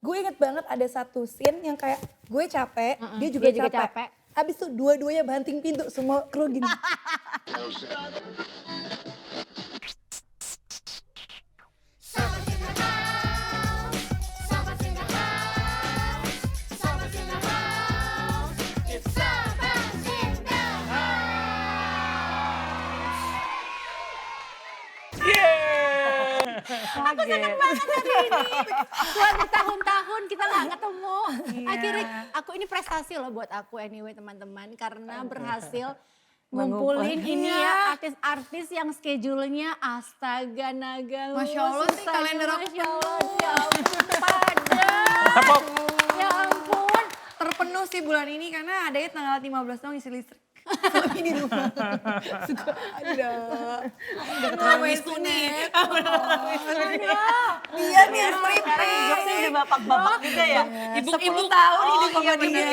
Gue inget banget ada satu scene yang kayak gue capek, dia juga Dia juga capek. capek. Habis itu dua-duanya banting pintu, semua kru gini. Aku seneng banget hari ini. Setelah bertahun-tahun kita gak ketemu. Akhirnya ini prestasi loh buat aku anyway teman-teman. Karena berhasil ngumpulin ini ya artis-artis yang schedule-nya astaga naga. Masya Allah sih, kalender aku Masya Allah, ya ampun padat. Ya ampun. Terpenuh sih bulan ini karena adanya tanggal 15 doang isi listrik. Selama ini di rumah. Suka ada. Ngomongin sunat. Dia nih stripping. Jokesnya udah bapak-bapak juga ya. Ibu-ibu tahun hidup sama dia.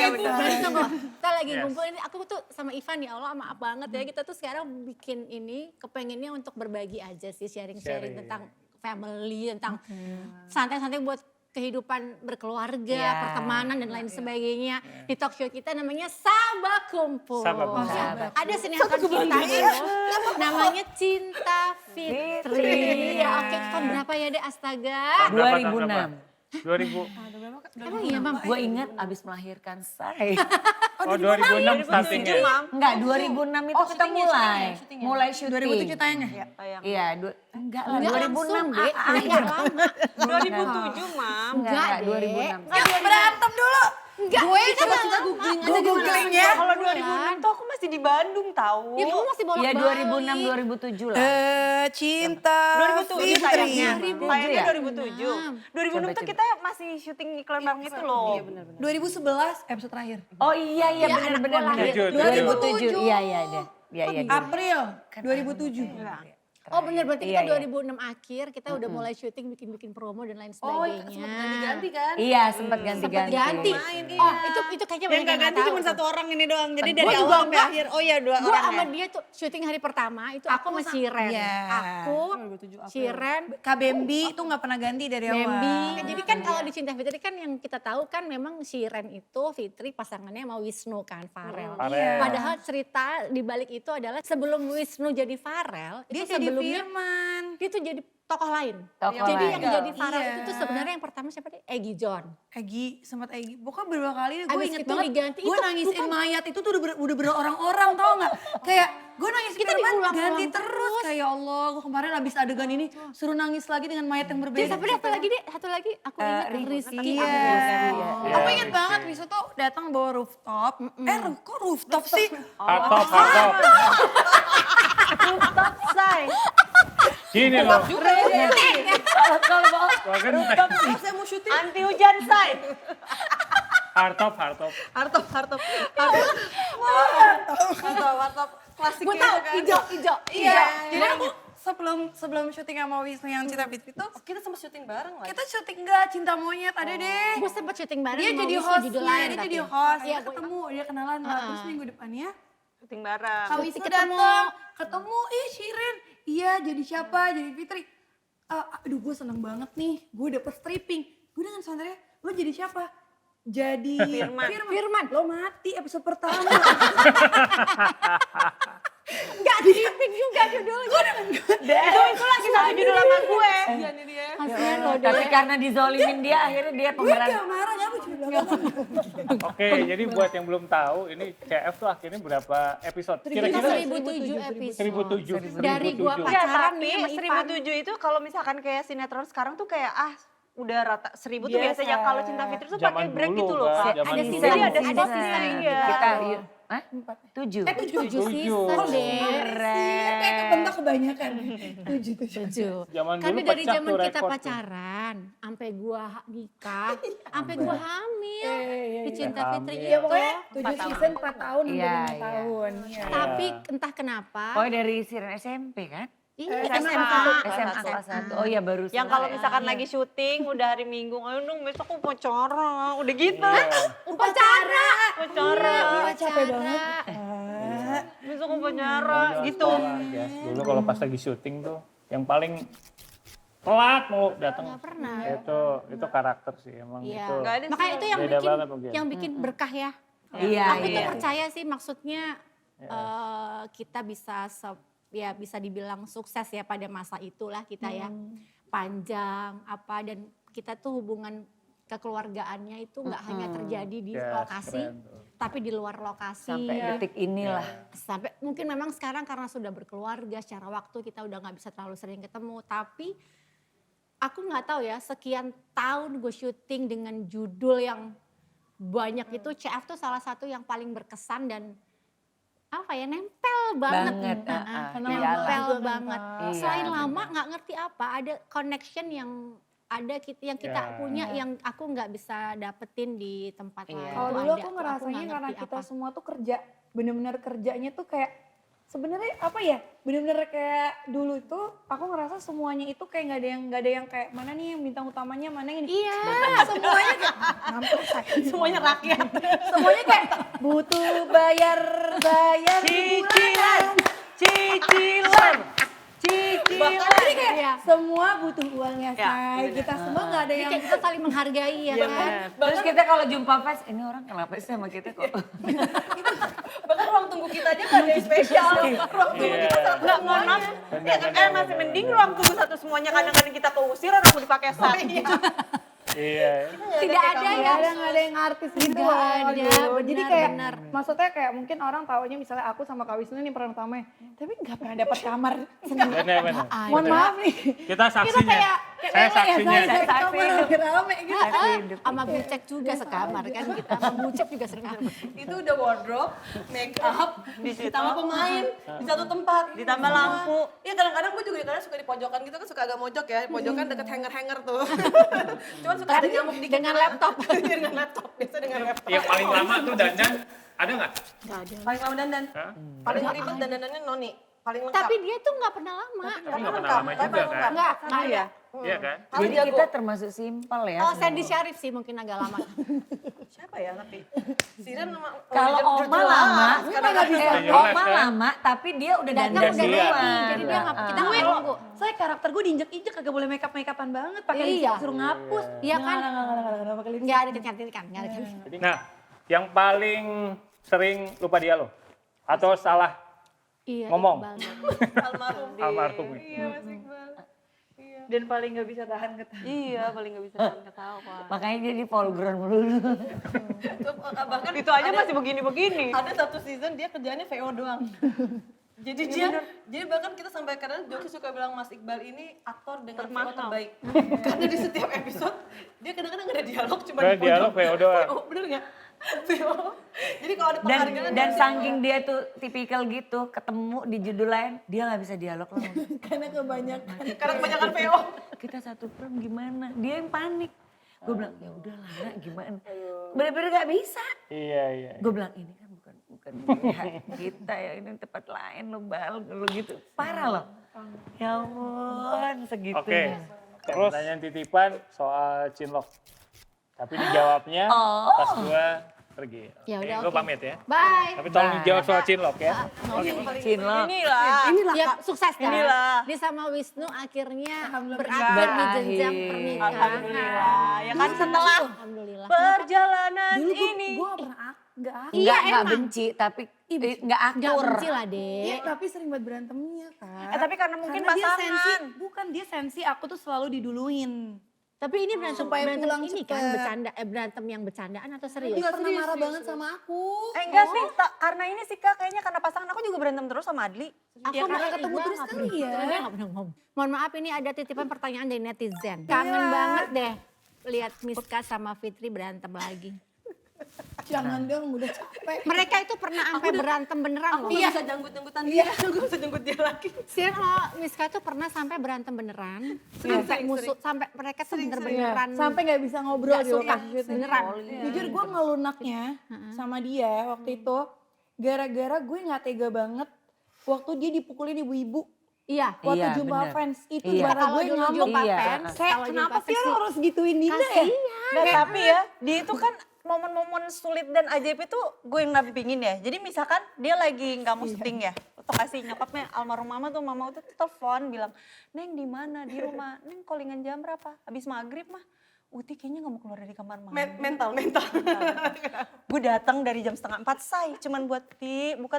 Kita lagi ngumpulin, aku tuh sama Ivan ya Allah maaf banget ya. Kita tuh sekarang bikin ini kepengennya untuk berbagi aja sih sharing-sharing tentang family, tentang santai-santai buat kehidupan berkeluarga, pertemanan dan lain sebagainya. Di talk show kita namanya Sabah Kumpul. Ada sinetron kita namanya Cinta Fitri. Oke, tahun berapa ya deh astaga? 2006. 2000. Emang iya Mam? Gue inget abis melahirkan Say. Oh 2006 startingnya. Enggak, 2006 itu kita mulai syuting. 2007 tayang ya? Iya, enggak lah, Enggak 2006 langsung deh, enggak lama. 2007 Mam. Enggak, Deh. 2006. Berantem dulu. Enggak, Gue kita coba lama. gue googling ya. Kalau 2006 tuh aku masih di Bandung tahu. Ya kamu masih Iya bolak-balik. 2006, 2007 lah. Cinta 2007 tayangnya. Fitri. Tayangnya 2007. 2006 Coba, tuh kita masih syuting iklan bareng itu loh. 2011 episode terakhir. Oh iya, Iya, anak benar-benar. gua lahir 2007, iya deh. Iya, iya. April 2007. Oh benar berarti Iya, kita iya. 2006 akhir kita udah mulai syuting bikin promo dan lain Oh, sebagainya. sempat ganti-ganti kan? Iya, sempat Sempet ganti-ganti. ganti. Oh itu kayaknya Yang banyak gak yang ganti tahu cuma tuh. satu orang ini doang. Jadi dari Gua awal juga sampai enggak. akhir. Oh iya dua Gue orang sama ya. dia tuh syuting hari pertama itu aku sama Shiren. Iya. Aku, Shiren, Kak Bambi itu gak pernah ganti dari awal. Bambi. Jadi kan kalau di Cinta Fitri kan yang kita tahu kan memang Shiren itu Fitri pasangannya sama Wisnu kan Farel. Farel. Padahal cerita di balik itu adalah sebelum Wisnu jadi Farel, Dia itu jadi sebelumnya Firman. dia tuh jadi tokoh lain. Tokoh Jadi lain. yang jadi Farel Iya. itu tuh sebenarnya yang pertama siapa deh? Egi John. Egi, sempat Egi. Pokoknya beberapa kali gue Abis inget itu banget. diganti, Gue itu nangisin bukan- mayat itu tuh udah berorang-orang tau gak? Kayak gue nangis Kita Firman diulang-ulang ganti terus. terus. Kayak ya Allah, gue kemarin abis adegan ini suruh nangis lagi dengan mayat yang berbeda. Jadi siapa deh? Satu lagi deh, satu lagi aku ingat Rizky. Iya. Iya. Aku inget banget Wisnu tuh datang bawa rooftop. Kok rooftop sih? Hardtop. Rooftop Say. Gini loh. Kalau mau Saya mau syuting. Anti hujan Say. Hardtop. Hartop. Klasik Gue gitu tahu, kan. hijau. Iya. Jadi aku sebelum syuting sama Wisnu yang Cinta Fitri tuh. Kita sempat syuting bareng lah. Kita syuting enggak Cinta Monyet ada deh. Gue sempet syuting bareng Dia sama jadi Wisnu, hostnya, judul lain dia tapi. jadi host. Iya, Kita ketemu, dia kenalan lah. Terus minggu depannya Syuting bareng. Kak Wisnu Wisnu ketemu. ketemu, Shirin. Iya jadi siapa, jadi Fitri. Aduh gue seneng banget nih, gue dapet stripping. Gue dengan santai, lo jadi siapa? Jadi Firman. Lo mati episode pertama. Enggak stripping juga judulnya. Itu lagi satu judul sama gue. Kasian loh tapi deh. karena dizolimin dia akhirnya dia Gue pemeran. gak marah, ya gue cuma bilang. Oke, jadi buat yang belum tahu, ini CF tuh akhirnya berapa episode? Kita Kira-kira 1007 episode. 1007. Dari gua 1007. Ya pacaran tapi nih sama Ivan. 1007 itu kalau misalkan kayak sinetron sekarang tuh kayak udah rata 1000 tuh biasanya kalau Cinta Fitri tuh Zaman pakai break dulu, gitu loh Kak, Kak. zaman Ada dulu. season, Jadi ada ada season, season. iya. Kita 7. 7 season deh. Kayak kebentak kebanyakan. 7. Zaman dulu Karena dari pecah zaman tuh kita rekor tuh. pacaran, sampai gua nikah, sampai gua hamil di Cinta Iya, Fitri hamil. itu. 7 season 4 tahun, hampir Iya, 5 iya. tahun. Iya. Tapi entah kenapa, Oh dari Siren SMP kan? iya SMA. SMA kelas 1. Oh iya baru Yang kalau misalkan lagi syuting udah hari Minggu, ayo dong besok aku upacara. Udah gitu. upacara. Upacara. Capek banget. Besok upacara gitu. Ya, dulu kalau pas lagi syuting tuh yang paling telat mau datang. Nggak pernah. Itu karakter sih emang Iya. itu. Nggak ada sih Makanya itu yang Beda bikin banget mungkin. berkah ya. Iya, Aku tuh iya. percaya sih maksudnya kita bisa ya bisa dibilang sukses ya pada masa itulah kita ya. Panjang apa dan kita tuh hubungan kekeluargaannya itu nggak hanya terjadi di Yes, lokasi keren tuh. tapi di luar lokasi. Sampai detik inilah. Sampai mungkin memang sekarang karena sudah berkeluarga secara waktu kita udah nggak bisa terlalu sering ketemu tapi aku nggak tahu ya sekian tahun gue syuting dengan judul yang banyak itu CF tuh salah satu yang paling berkesan dan apa ya nempel banget, Banget, nempel iyalah. banget. Iya, Selain benar. lama nggak ngerti apa ada connection yang ada yang kita Ya. punya yang aku nggak bisa dapetin di tempat lain. Kalau Itu dulu ada aku tuh, ngerasanya nggak karena ngerti kita apa. semua tuh kerja, bener-bener kerjanya tuh kayak sebenarnya apa ya? Bener-bener kayak dulu itu aku ngerasa semuanya itu kayak nggak ada yang kayak mana nih yang bintang utamanya mana yang ini. Iya. Semuanya kayak nampol saya. semuanya rakyat. Semuanya kayak butuh bayar Cicilan, cicilan, cicilan. Jadi kayak Iya. semua butuh uangnya Ya, say. Kita semua nggak ada Jadi yang kayak kita saling menghargai ya kan. Terus kita kalau jumpa fans, ini orang kenapa sih sama kita kok? Bahkan ruang tunggu kita aja gak ada yang spesial. Ruang tunggu Iya. kita satu Nggak, mohon maaf. Ya kan masih mending ruang tunggu satu semuanya. Kadang-kadang kita keusir orang mau dipakai satu. Iya. Tidak ada nggak yang ada yang artis gitu. Nggak ada, Aduh. Jadi benar, kayak benar. maksudnya kayak mungkin orang taunya misalnya aku sama Kak Wisnu nih peran utamanya, tapi nggak pernah dapat kamar sendiri. Benar. Mohon maaf nih. Kita saksinya. kayak Saya lele ya, saksinya. saya Saksi kamar hidup. lagi rame gitu. sama Bucek juga sekamar kan kita sama Bucek juga sekamar. Itu udah wardrobe, make up, ditambah pemain di satu tempat, ditambah lampu. Iya kadang-kadang gue juga kadang suka di pojokan gitu kan suka agak mojok ya, pojokan deket hanger-hanger tuh. Cuman suka ada nyamuk dikit dengan laptop. dengan laptop, biasa dengan laptop. Yang paling lama tuh dandan ada nggak? Paling lama dandan, Hah? paling ribet dandanannya Noni, paling lengkap. Tapi dia tuh nggak pernah lama. Tapi nggak pernah lama juga kan? Nggak ya. Iya kan? Jadi kita termasuk simpel ya. Oh, semua. Sandy Sharif sih mungkin agak lama. Siapa ya tapi? Siren sama Kalau Oma lama, Karena nggak bisa. Udah jelas, Oma kan? lama tapi dia udah Datang dandan udah Iya. ready, jadi dia nggak kita nggak nunggu. Saya karakter gue diinjek-injek kagak boleh makeup-makeupan banget, pakai Iya. lipstick suruh ngapus. Iya kan? Nggak pakai lipstick. Nggak ada titik-titik nggak ada titik. Nah, yang paling sering lupa dialog atau salah Iya. ngomong. Iqbal. Almarhum. Almarhum. Iya Mas Iqbal. Iya. Dan paling nggak bisa tahan ketawa. Iya paling nggak bisa tahan ketawa. Makanya dia di Volgron melulu. Bahkan itu aja masih begini-begini. Ada satu season dia kerjaannya VO doang. Jadi jadi bahkan kita sampai karena Joki suka bilang Mas Iqbal ini aktor dengan VO terbaik. Karena di setiap episode dia kadang-kadang nggak ada dialog cuma Nggak ada dialog, VO doang. VO, bener nggak? VO. Jadi kalau ada penghargaan Dan saking dia tuh tipikal gitu, ketemu di judul lain, dia nggak bisa dialog lama. Karena kebanyakan. karena kebanyakan VO. Kita satu frame gimana? Dia yang panik. Gue bilang, ya udah Lara gimana? Bener-bener gak bisa. Iya. Gue bilang, ini kan bukan pihak kita ya, ini tempat lain lo bal, lo gitu. Parah loh. Ya ampun, segitunya. Oke. Terus pertanyaan titipan soal Cinlok. Tapi dijawabnya pas gua pergi. Ya udah, Gua oke. pamit ya. Bye. Tapi tolong dijawab soal Cinlok ya. Oke. Cinlok. Inilah. Ya sukses kan? Inilah. Dia sama Wisnu akhirnya Alhamdulillah. berakhir di jenjang Berakhir. pernikahan. Alhamdulillah. Ya kan setelah Alhamdulillah. perjalanan Dulu ini. gue gak pernah nggak Iya, Nggak emang. benci, tapi nggak Nggak akur. benci lah, Iya, Dek. tapi sering buat berantemnya kan. tapi karena mungkin Karena dia pasangan. sensi, bukan dia sensi, aku tuh selalu diduluin. Tapi ini berantem Supaya berantem pulang ini cepet. kan berantem yang bercandaan atau serius? Dia pernah marah banget sama aku. Enggak sih, karena ini sih Kak, kayaknya karena pasangan aku juga berantem terus sama Adli. Aku Ya, karena sama ketemu Iqbal terus nggak kali pernah. ya. Karena dia nggak pernah ngomong. Mohon maaf ini ada titipan pertanyaan dari netizen. Kangen banget deh lihat Miska sama Fitri berantem lagi. Jangan dong, udah capek. Mereka itu pernah sampai berantem beneran loh. Aku nggak bisa janggut-janggutan dia, aku nggak bisa janggut dia lagi. Sih kalau Miska itu pernah sampai berantem beneran. Sampai musuh, sampai mereka tuh bener-beneran. Sampai gak bisa ngobrol Nggak di suka, lokasi syuting. beneran. Jujur gue ngelunaknya sama dia waktu itu. Gara-gara gue gak tega banget waktu dia dipukulin ibu-ibu. Iya. Waktu Iya, jumpa bener. fans. Itu Iya. bara Kalau gue dulu ngamuk. jumpa Iya. fans, Kayak kalau kenapa jumpa sih fans lo harus gituin Dinda ya? Nah, tapi ya, dia itu kan momen-momen sulit dan ajaib itu gue yang nampingin ya. Jadi misalkan dia lagi nggak mau syuting ya, atau kasih nyokapnya almarhum mama tuh telepon bilang, Neng di mana di rumah, Neng callingan jam berapa? Habis maghrib mah, Uti kayaknya nggak mau keluar dari kamar mama. Mental. Gue datang dari jam 3:30 say, cuman buat buka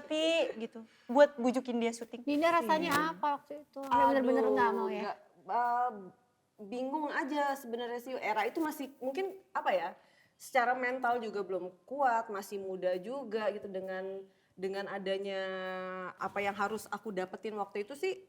gitu, buat bujukin dia syuting. Dinda rasanya apa waktu itu? Bener-bener nggak mau ya? Bingung aja sebenarnya sih, era itu masih mungkin apa ya, secara mental juga belum kuat, masih muda juga gitu, dengan adanya apa yang harus aku dapetin waktu itu sih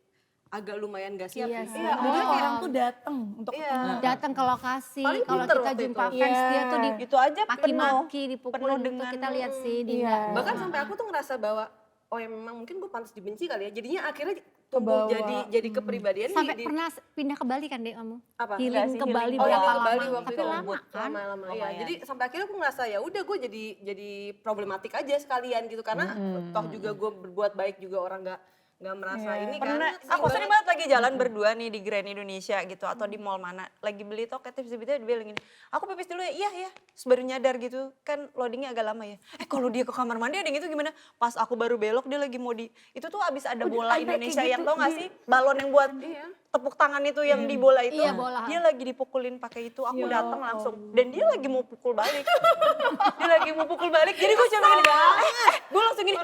agak lumayan gak siap Iya sih. sih. Jadi orang tuh datang untuk Datang ke lokasi, Paling kalau pinter kita waktu jumpa itu. fans Iya. dia tuh Itu aja dimaki-maki, penuh dipukulin itu dengan kita lihat sih Dinda. Bahkan sampai aku tuh ngerasa bahwa oh ya memang mungkin gue pantas dibenci kali ya, jadinya akhirnya tumbuh Kebawa. jadi kepribadian Sampai pernah pindah ke Bali kan deh kamu? apa? Healing ke Bali Oh berapa ya ke Bali lama? waktu Tapi itu lama kan? lama-lama ya. Jadi sampai akhirnya aku ngerasa ya udah gue jadi problematik aja sekalian gitu, karena toh juga gue berbuat baik juga orang nggak merasa ini kan. Pernah, aku sering banget lagi jalan berdua nih di Grand Indonesia gitu atau di mall mana, lagi beli toket tiba-tiba dia bilang gini, aku pipis dulu ya, iya, terus baru nyadar gitu, kan loadingnya agak lama ya. Kalau dia ke kamar mandi ada yang gitu gimana, pas aku baru belok dia lagi mau itu tuh abis ada bola Indonesia yang tau gak sih, balon yang buat tepuk tangan itu yang di bola itu, Iya, bola. dia lagi dipukulin pakai itu, aku datang langsung, dan dia lagi mau pukul balik, jadi gue cuma gini, gue langsung gini,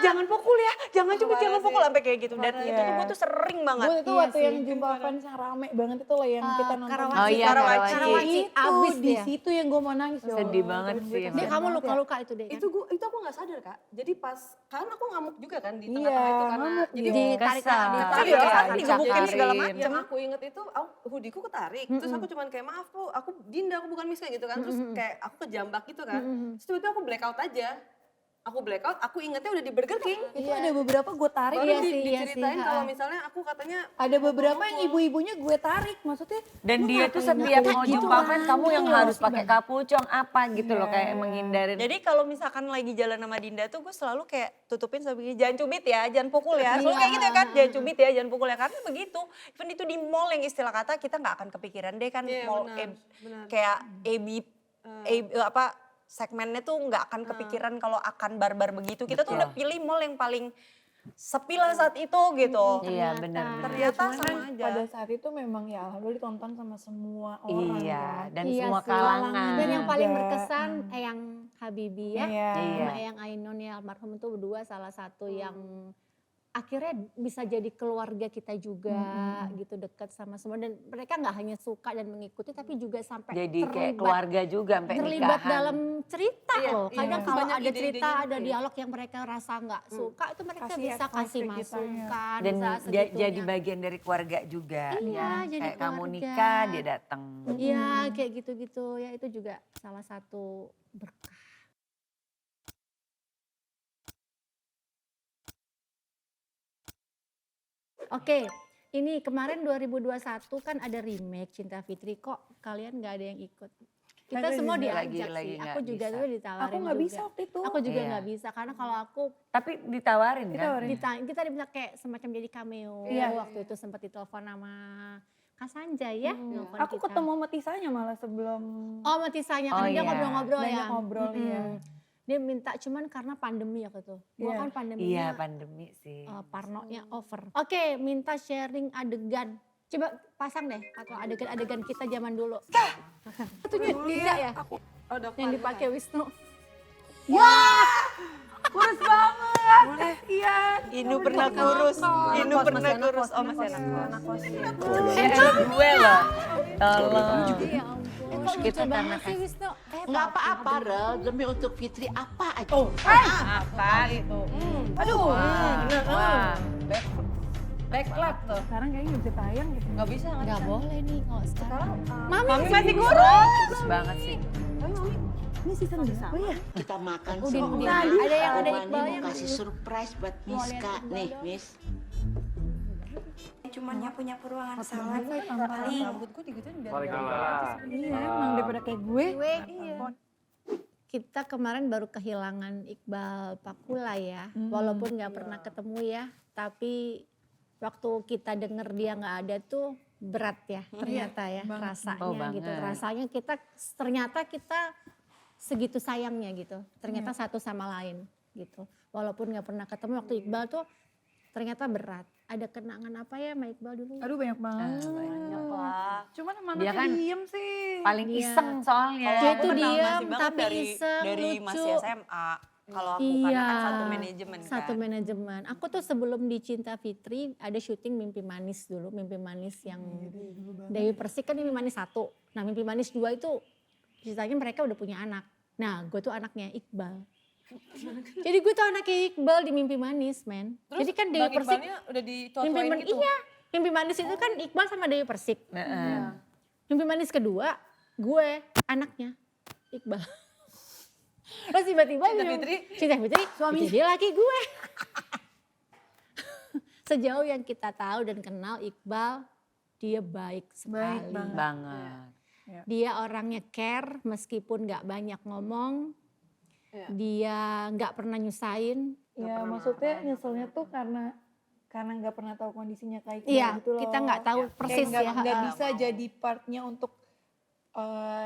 jangan pukul ya, jangan pukul, sampai kayak gitu, dan itu tuh gue tuh sering banget. Gue itu waktu yang jumpa fans yang rame banget itu loh yang kita nonton. Karawaci. Oh iya, Karawaci. Karawaci. Itu Abis di dia. situ yang gue mau nangis. Sedih banget sih Dia emang. kamu luka-luka itu deh kan? Itu aku nggak sadar Kak. Jadi pas karena aku ngamuk juga kan di Iya, tengah-tengah itu karena ngamuk jadi dia. Ditarik Kesal. ditarik Iya, ya. digebukin segala yang macam. aku inget itu hoodieku ketarik, terus aku cuman kayak maaf Bu, aku Dinda, aku bukan Miska gitu kan, terus kayak aku kejambak gitu kan, terus tiba-tiba aku blackout aja. Aku ingetnya udah di Burger King. Itu ada beberapa gue tarik. Baru Iya sih, iya diceritain sih, kalau misalnya aku katanya Ada beberapa yang ibu-ibunya gue tarik. Maksudnya Dan lu dia tuh ngapain setiap aku mau gitu jumpa kan? fans kamu yang Iya, harus pakai kapucong apa gitu loh, kayak menghindarin. Jadi kalau misalkan lagi jalan sama Dinda tuh gue selalu kayak tutupin sampai gini, jangan cubit ya, jangan pukul ya. Selalu kayak gitu ya kan, jangan cubit ya, jangan pukul ya. Karena begitu, even itu di mall yang istilah kata kita nggak akan kepikiran deh kan, Iya, mall benar. kayak segmennya tuh nggak akan kepikiran kalau akan barbar begitu. Kita tuh udah pilih mall yang paling sepi lah saat itu gitu. Iya benar. Ternyata Cuman sama kan aja. pada saat itu memang ya alhamdulillah ditonton sama semua orang Iya, kan. dan Iya semua sih. kalangan. Dan yang paling Iya. berkesan Eyang Habibie ya. Iya. Sama Eyang Ainun ya, almarhum itu berdua salah satu yang akhirnya bisa jadi keluarga kita juga gitu, dekat sama semua, dan mereka nggak hanya suka dan mengikuti tapi juga sampai Jadi kayak terlibat keluarga juga sampai terlibat nikahan. dalam cerita loh. Kadang Itu kalau banyak ada cerita, ide-idenya ada gitu ya. dialog yang mereka rasa nggak suka, itu mereka Kasih bisa advice kasih ke kita, masukan, Dan bisa jadi segitunya. bagian dari keluarga juga. Iya, jadi Kayak kamu keluarga. nikah dia datang. Iya, kayak gitu-gitu ya, itu juga salah satu berkah. Oke, ini kemarin 2021 kan ada remake Cinta Fitri, kok kalian nggak ada yang ikut? Kita Aku semua juga diajak lagi sih, nggak aku juga bisa. dulu ditawarin Aku nggak juga. bisa waktu itu. Aku juga Iya. nggak bisa, karena kalau aku Tapi ditawarin kan? Ditawarin. kita diminta kayak semacam jadi cameo. Iya. Waktu itu sempat ditelepon sama Kak Sanjay ya. nelpon Aku kita. ketemu sama Tisanya malah sebelum Oh, sama Tisanya kan Oh, dia iya. ngobrol-ngobrol banyak ya. ngobrol, iya. Dia minta cuman karena pandemi ya gitu. Gua Iya. kan pandeminya Iya pandemi sih. parnonya over. Oke, minta sharing adegan. Coba pasang deh atau adegan-adegan kita zaman dulu. Itu Dinda ya Ada yang dipakai Wisnu. kurus banget. Boleh. Iya. Inu pernah kurus, Inu pernah kurus. Oh masih anak kos. Gue loh. Tolong. Ya ampun. Kok Kita lucu banget karena sih Wisnu. Nggak apa-apa, Rel. Demi untuk Fitri apa aja. Apa itu? Wah. backlap tuh. Sekarang kayaknya nggak bisa tayang gitu. Nggak bisa kan? Nggak boleh nih kalau sekarang. Mami Mami masih kurus. Bagus banget sih. Ini season berapa ya? Kita makan Udah, semua. udah. Ada yang udah Mani Iqbal mau yang kasih surprise buat Mau lihat Miska. Iqbal Nih, dong. Miss. Cuma nyapu-nyapu ruangan salon Paling rambutku digituin biar Iya emang daripada kayak gue. Kita kemarin baru kehilangan Iqbal Pakula ya. Walaupun nggak pernah ketemu ya. Tapi waktu kita denger dia nggak ada tuh berat ya ternyata ya rasanya Oh, banget. gitu. Rasanya ternyata kita segitu sayangnya gitu. Ternyata satu sama lain gitu. Walaupun nggak pernah ketemu waktu Iqbal tuh ternyata berat. Ada kenangan apa ya sama Iqbal dulu? Aduh banyak banget. Banyak lah. Cuman Dia manaknya kan diem sih. Paling iseng soalnya. Dia Aku tuh kenal diam, Mas Iqbal tapi iseng, dari lucu. masih SMA. Kalau aku karena kan satu manajemen kan. Satu manajemen. Aku tuh sebelum di Cinta Fitri ada syuting Mimpi Manis dulu. Mimpi Manis yang Dewi Persik kan Mimpi Manis 1. Nah Mimpi Manis 2 itu ceritanya mereka udah punya anak. Nah gue tuh anaknya Iqbal. Jadi gue tuh anaknya Iqbal di Mimpi Manis men. Terus Jadi kan Dewi Bang Persik. Iqbalnya udah Mimpi dituain Manis, gitu? iya. Mimpi Manis itu kan Iqbal sama Dewi Persik. Mimpi Manis kedua gue anaknya Iqbal. Terus tiba-tiba Cinta Fitri suami dia laki gue. Sejauh yang kita tahu dan kenal Iqbal, dia baik sekali. Banget. Dia orangnya care meskipun gak banyak ngomong. Dia gak pernah nyusahin. Ya maksudnya nyeselnya tuh karena nggak pernah tahu kondisinya kayak Iya, gitu loh. kita nggak tahu persis ya. Nggak bisa jadi partnya untuk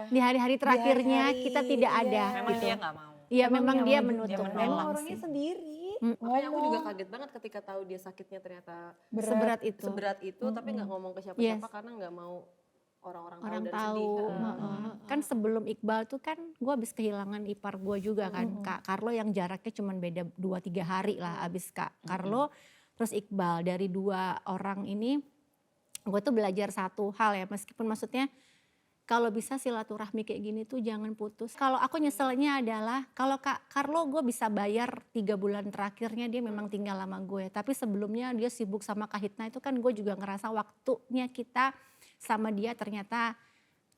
Di hari-hari terakhirnya hari-hari, kita tidak ada. Memang gitu. dia gak mau. Iya memang dia mau menutup juga. memang Emang orangnya sih. sendiri. Makanya aku juga kaget banget ketika tahu dia sakitnya ternyata Seberat itu. seberat itu, tapi nggak ngomong ke siapa-siapa karena nggak mau orang-orang tahu Orang dan tahu. sedih. Heeh. Kan sebelum Iqbal tuh kan gue habis kehilangan ipar gue juga kan. Kak Carlo yang jaraknya cuma beda 2-3 hari lah abis Kak Carlo. Terus Iqbal, dari dua orang ini gue tuh belajar satu hal ya. Meskipun maksudnya kalau bisa silaturahmi kayak gini tuh jangan putus. Kalau aku nyeselnya adalah kalau Kak Carlo gue bisa bayar 3 bulan terakhirnya dia memang tinggal sama gue. Tapi sebelumnya dia sibuk sama Kak Hitna itu kan gue juga ngerasa waktunya kita sama dia ternyata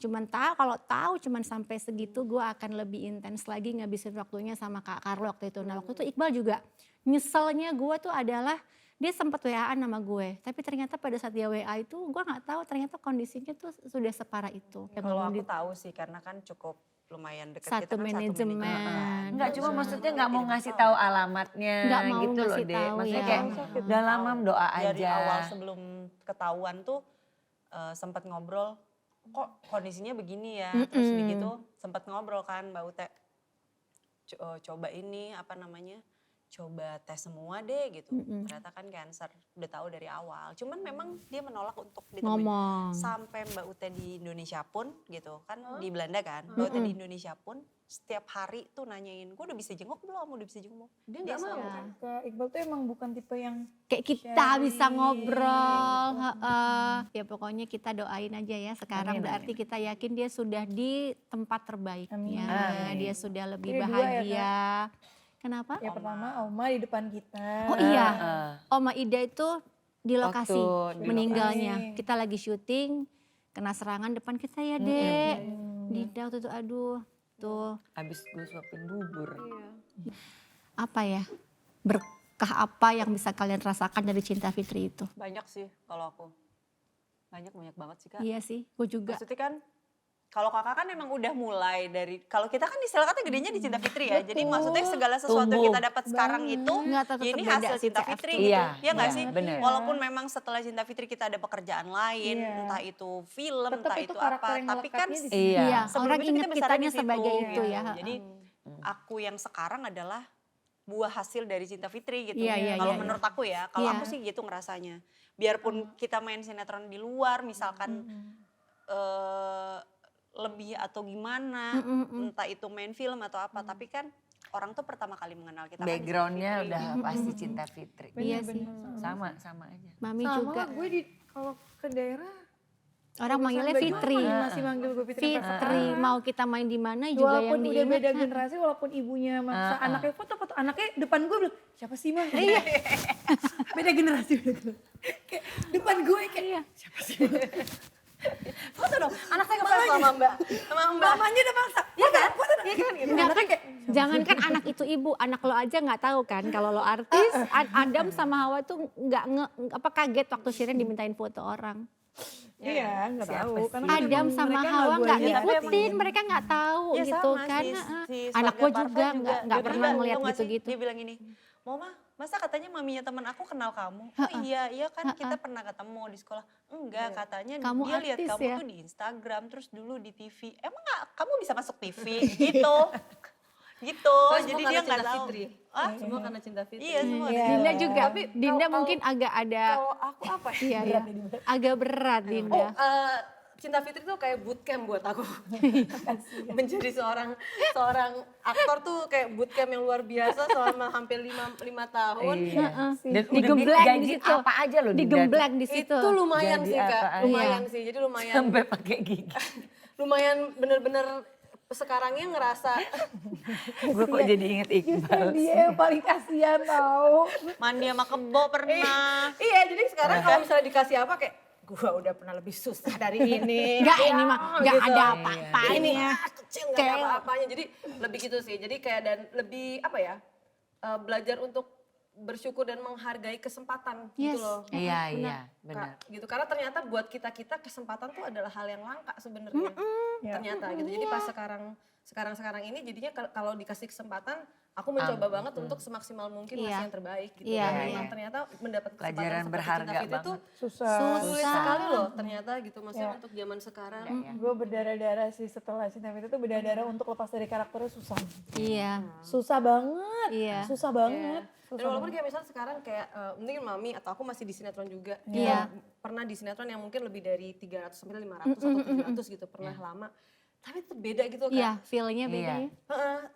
cuman kalau tahu cuman sampai segitu gue akan lebih intens lagi ngabisin waktunya sama Kak Carlo waktu itu. Nah waktu itu Iqbal juga nyeselnya gue tuh adalah dia sempat WA-an sama gue, tapi ternyata pada saat dia WA itu gue nggak tahu ternyata kondisinya tuh sudah separah itu. Kalau aku tahu sih karena kan cukup lumayan dekat satu kita kan manajemen. Enggak, cuma maksudnya nggak mau ngasih tahu alamatnya Nggak mau gitu loh ngasih Dek. tahu, Maksudnya ya. kayak udah lama doa aja. Dari awal sebelum ketahuan tuh sempat ngobrol, kok kondisinya begini ya. Terus begitu sempat ngobrol kan Mbak Ute, coba ini apa namanya, coba tes semua deh gitu. Ternyata kan cancer, udah tahu dari awal. Cuman memang dia menolak untuk ditemuin. Ngomong. Sampai Mbak Ute di Indonesia pun gitu kan, di Belanda kan. Mbak Ute di Indonesia pun setiap hari tuh nanyain, gue udah bisa jenguk belum, udah bisa jenguk belum. Dia nggak mau. Kak Iqbal tuh emang bukan tipe yang Kayak kita bisa ngobrol. Ya pokoknya kita doain aja ya sekarang. Berarti kita yakin dia sudah di tempat terbaiknya. Dia sudah lebih Ini 2 ya, bahagia. Kenapa? ya pertama Oma di depan kita. Oh iya, Oma Ida itu di lokasi Waktu di meninggalnya. Kita lagi syuting, kena serangan depan kita ya Dek. Dida waktu itu aduh tuh Habis gue suapin bubur. apa ya, berkah apa yang bisa kalian rasakan dari Cinta Fitri itu? Banyak sih kalau aku. Banyak banget sih Kak. Iya sih, gue juga. Maksudnya kan kalau kakak kan emang udah mulai dari, kalau kita kan istilah kata gedenya di Cinta Fitri ya. Jadi maksudnya segala sesuatu yang kita dapat sekarang itu, Nggak tetap ya ini beda hasil sih, Cinta CFT. Fitri gitu. Iya, Ya nggak iya, sih? bener. Walaupun memang setelah Cinta Fitri kita ada pekerjaan lain, entah itu film, Tetep entah itu itu karakter apa. yang Tapi kan melekatnya di situ. Iya. Iya, sebelum orang itu kita ingat besarnya kitanya di situ, sebagai itu ya. Jadi aku yang sekarang adalah buah hasil dari Cinta Fitri gitu. Iya, iya, Kalau iya, menurut aku ya, kalau Iya. aku sih gitu ngerasanya. Biarpun kita main sinetron di luar misalkan lebih atau gimana, entah itu main film atau apa, tapi kan orang tuh pertama kali mengenal kita kan di Cinta Backgroundnya Fitri. udah pasti Cinta Fitri. Iya sih. Sama aja. Mami Sama juga. gue kalau ke daerah Orang manggilnya baju Fitri. masih manggil gue Fitri. Fitri, mau kita main di mana juga yang Walaupun udah beda diingat. generasi, walaupun ibunya maksa anaknya foto-foto, anaknya depan gue bilang, siapa sih mah? Iya. Beda generasi. Kayak depan gue kayak, siapa sih mah? Foto dong, anak saya ngefans sama Mbak. Sama Mbak. Mamanya udah maksa. Iya kan? Foto dong. Iya kan? Enggak kan, jangankan anak itu ibu, anak lo aja nggak tahu kan kalau lo artis. Adam sama Hawa tuh nggak kaget waktu Shirin dimintain foto orang. Iya, nggak tahu. Karena Adam memang sama mereka Hawa gue nggak lihat. ngikutin, mereka nggak tahu Ya gitu sama, kan. si Anak Saga gue Parva juga nggak Dia pernah bilang, ngeliat tau nggak sih? gitu-gitu. Dia bilang gini, Mama masa katanya maminya teman aku kenal kamu? Oh iya, iya kan kita pernah ketemu di sekolah. Enggak, katanya Kamu dia lihat artis kamu ya? tuh di Instagram, terus dulu di TV. Emang gak, kamu bisa masuk TV? Gitu. Gitu, jadi dia nggak tahu. Semua karena cinta Fitri. Iya, semua. Dinda juga. Dinda mungkin agak ada. Kalau aku apa ya? Iya, iya. Agak berat Dinda. Cinta Fitri tuh kayak bootcamp buat aku. Menjadi seorang aktor tuh kayak bootcamp yang luar biasa selama hampir 5 tahun. Iya. Dan udah Digembleng di gaji situ. apa aja loh Dinda. Digembleng di situ. Itu lumayan Jadi sih Kak, apa aja. lumayan sih. Jadi lumayan Sampai pakai gigi. lumayan bener-bener sekarangnya ngerasa Gue kok jadi inget Iqbal. Dia yang paling kasihan tau. Mandi sama kebo pernah. iya jadi sekarang kalau misalnya dikasih apa kayak gua udah pernah lebih susah dari ini. Enggak ini mah enggak gitu. ada Ini apa-apanya. kecil nggak ada apa-apanya. Jadi lebih gitu sih. Jadi kayak dan lebih apa ya? Belajar untuk bersyukur dan menghargai kesempatan gitu loh. Iya, benar. Kak, gitu karena ternyata buat kita kesempatan tuh adalah hal yang langka sebenarnya. Ternyata gitu. Jadi pas sekarang ini jadinya kalau dikasih kesempatan aku mencoba banget untuk semaksimal mungkin ngasih yang terbaik gitu. Iya, Dan iya. memang ternyata mendapat kesempatan Pelajaran seperti berharga Cinta Fitri tuh Susah. sulit sekali loh ternyata gitu maksudnya untuk zaman sekarang. Gue berdarah-darah sih setelah Cinta Fitri itu berdarah untuk lepas dari karakternya susah. Iya. Susah banget. Iya. Susah banget. Dan walaupun kayak misalnya sekarang kayak mungkin Mami atau aku masih di sinetron juga. Iya. Pernah di sinetron yang mungkin lebih dari 300 sampai 500 atau 700 gitu pernah lama. Tapi itu beda gitu kan. Iya, feel-nya beda ya.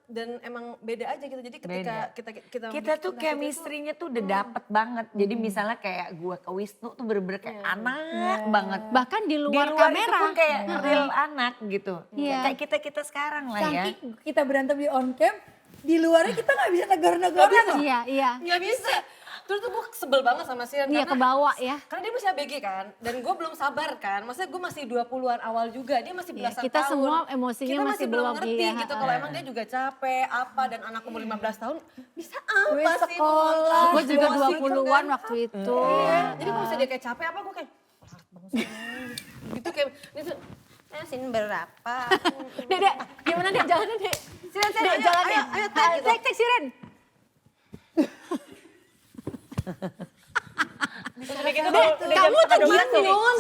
Dan emang beda aja gitu. Jadi ketika kita Kita tuh chemistry-nya tuh udah dapet banget. Jadi misalnya kayak gue ke Wisnu tuh bener-bener kayak anak banget. Bahkan di Di luar, luar kamera. itu pun kayak real anak gitu. Iya. Kayak kita sekarang lah ya. Saking kita berantem di on cam, di luarnya kita gak bisa negar-negarin loh. Iya, iya. nggak bisa. Terus tuh gue sebel banget sama Sian. Iya, kebawa ya. Karena dia masih ABG kan. Dan gue belum sabar kan. Maksudnya gue masih 20-an awal juga. Dia masih belasan kita tahun. semua emosinya Kita masih belum belum, ngerti iya, gitu. Kalau emang dia juga capek apa. Dan anak umur 15 tahun. Bisa apa Gue sih? sekolah. Gue juga Emosi 20-an kan. waktu itu. Iya. Jadi kalau misalnya dia kayak capek apa gue kayak. Lalat banget sih. Gitu kayak. Gitu. Sin berapa? Dek, gimana Dek jalannya Dek? Siren, Dek, ayo, jalannya. ayo, tag gitu. Cek, Siren. Kamu tuh gimana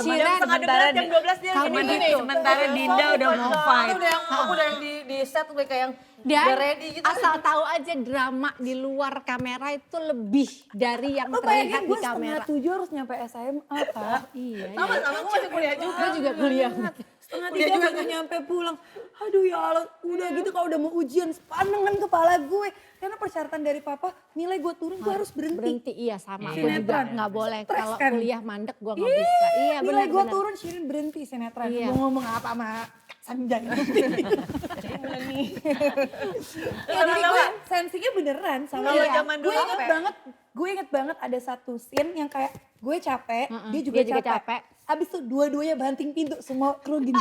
Siren? Sementara jam 12 dia gini. Sementara Dinda udah mau fight. Aku udah yang di set udah kayak yang Dan udah ready gitu. asal tahu aja drama di luar kamera itu lebih dari yang Lo terlihat bayangin di gue kamera. 7 harus nyampe SMA Kak. Iya, Sama aku masih kuliah juga. Gue juga kuliah. Setengah 3 baru nyampe pulang. Aduh ya Allah, udah gitu kalau udah mau ujian sepanengan kepala gue. Karena persyaratan dari papa, nilai gue turun gue harus berhenti. Berhenti, iya sama. Gue Sinetron. juga nggak boleh. Stres Kalau kan? kuliah mandek gue nggak bisa. Iya Nilai gue benar-benar. turun, Shirin berhenti sinetron. Iya. Mau ngomong apa sama Sanjay. Ya, jadi gue sensinya beneran sama Kalau dia. zaman Gue dulu inget apa ya? banget, gue inget banget ada satu scene yang kayak gue capek, dia juga dia juga capek. capek. Abis itu dua-duanya banting pintu, semua kru gini.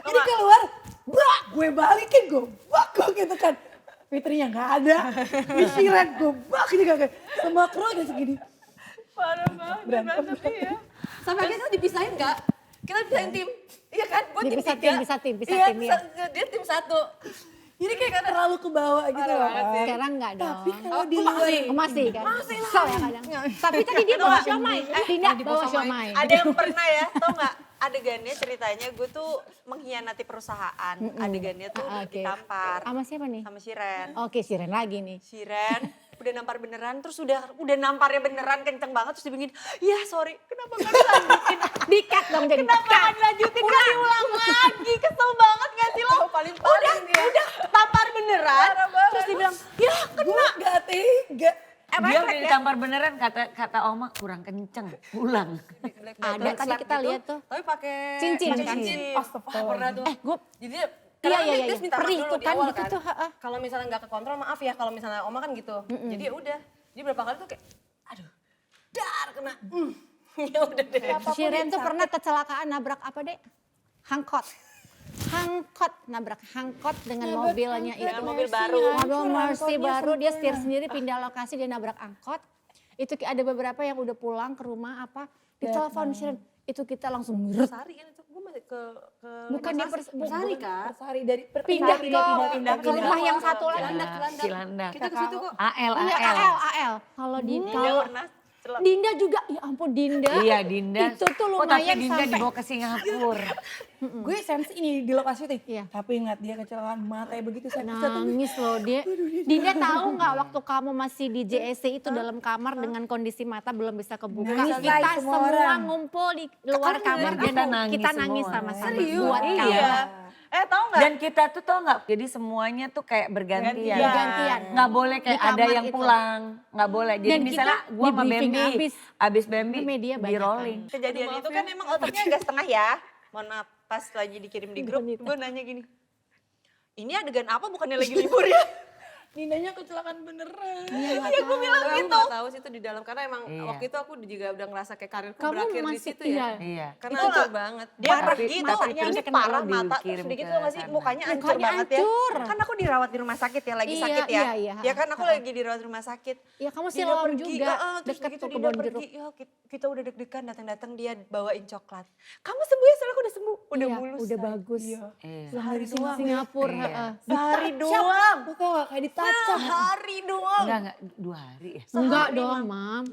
Jadi keluar, brak, gue balikin, gue bak gitu kan. Fitrinya gak ada, Shiren gue bak juga kan. Semua kru kayak segini. Parah banget tapi ya. Sampai kita dipisahin enggak? Kita pisahin tim. Iya kan? Gue tim Bisa 3. tim, bisa tim, bisa Iya, tim, iya. dia tim 1. Jadi kayak terlalu ke bawah gitu loh. Sekarang nggak dong. Tapi kalau di luar Masih kan? Masih ya kadang. Tapi tadi dia bawa siomay. Tidak bawa siomay. Ada yang pernah ya, tau nggak? Adegannya ceritanya gue tuh mengkhianati perusahaan. Adegannya tuh Oke. ditampar Sama siapa nih? sama Shiren. Oke, Siren lagi nih. Shiren udah nampar beneran, terus udah namparnya beneran kenceng banget, terus dibikin, ya sorry, kenapa gak dilanjutin? Dikat dong jadi. Kenapa gak dilanjutin? Gak diulang lagi, kesel banget gak sih lo? Udah tampar beneran, terus dibilang, ya gue gak tega. Dia udah ditampar beneran kata Oma kurang kenceng, ulang. Ada tadi kita lihat tuh. Tapi pakai Cincin kan? Pernah tuh. Gue Jadi Iya, kadang iya, dia iya. minta maaf Perih dulu tuh di kan awal gitu kan. tuh, Kalau misalnya nggak kekontrol maaf ya. Kalau misalnya Oma kan gitu. Jadi ya udah. Jadi berapa kali tuh kayak, aduh, dar kena. Ya udah deh. Shiren tuh pernah kecelakaan nabrak apa deh? Hangkot. Hangkot nabrak hangkot dengan mobilnya itu. Dengan mobil baru. Mobil Mercy baru dia setir sendiri pindah lokasi dia nabrak angkot. Itu ada beberapa yang udah pulang ke rumah apa ditelepon Shiren. Itu kita langsung ngeret. Sehari kan itu. Gue ke Bukan di Persari kan? Persari dari pindah ke pindah. rumah yang satu lagi. Cilandak. Kita ke situ kok. AL. AL. Kalau Dinda juga, ya ampun Dinda. Iya Dinda. Itu tuh Oh tapi lumayan Dinda sampai. dibawa ke Singapura. Gue sensi ini di lokasi syuting. Iya. Tapi ingat dia kecelakaan matanya begitu saya Nangis loh dia. Dinda tahu nggak waktu kamu masih di JSC itu dalam kamar dengan kondisi mata belum bisa kebuka. Nangis Kita guys, semua semua orang. ngumpul di luar kamar Kita dan nangis kita semua. nangis sama-sama Serius? buat kamu. Iya. Tahu nggak? Dan kita tuh tau nggak? Jadi semuanya tuh kayak bergantian. Iya. Gantian. Nggak boleh kayak Di ada kamar yang itu. pulang. Nggak boleh. Jadi Dan misalnya kita gua sama di-briefing Bambi. Abis Bambi Media di banyak kan. rolling. Kejadian itu kan emang otaknya agak setengah ya. Mohon maaf, pas lagi dikirim di grup, gue nanya gini. Ini adegan apa bukannya lagi libur ya? Nindanya kecelakaan beneran. Iya, Gue bilang gitu. Aku nggak tahu sih itu di dalam karena emang Iya. waktu itu aku juga udah ngerasa kayak karirku Kamu berakhir di masih situ ya. Iya. Karena Itu hancur nggak- banget. Dia Parah, pergi tuh matanya terus sampai parah kena mata dikirim terus gitu ke nggak sih sana. mukanya hancur Mukanya banget ya. hancur. Kan aku dirawat di rumah sakit ya lagi Iya, sakit ya. iya. Ya kan aku lagi dirawat di rumah sakit. Ya kamu Dinda siloam pergi, juga terus deket begitu tuh Dinda kebun pergi, jeruk. ya kita udah deg-degan datang-datang dia bawain coklat. Kamu sembuh ya soalnya aku udah sembuh, udah Iya, mulus. udah bagus. Iya. Sehari doang. Singapura. Iya. heeh. Sehari doang. Lu tau gak kayak ditacap. Sehari doang. Enggak 2 hari ya. Enggak dong, Mam.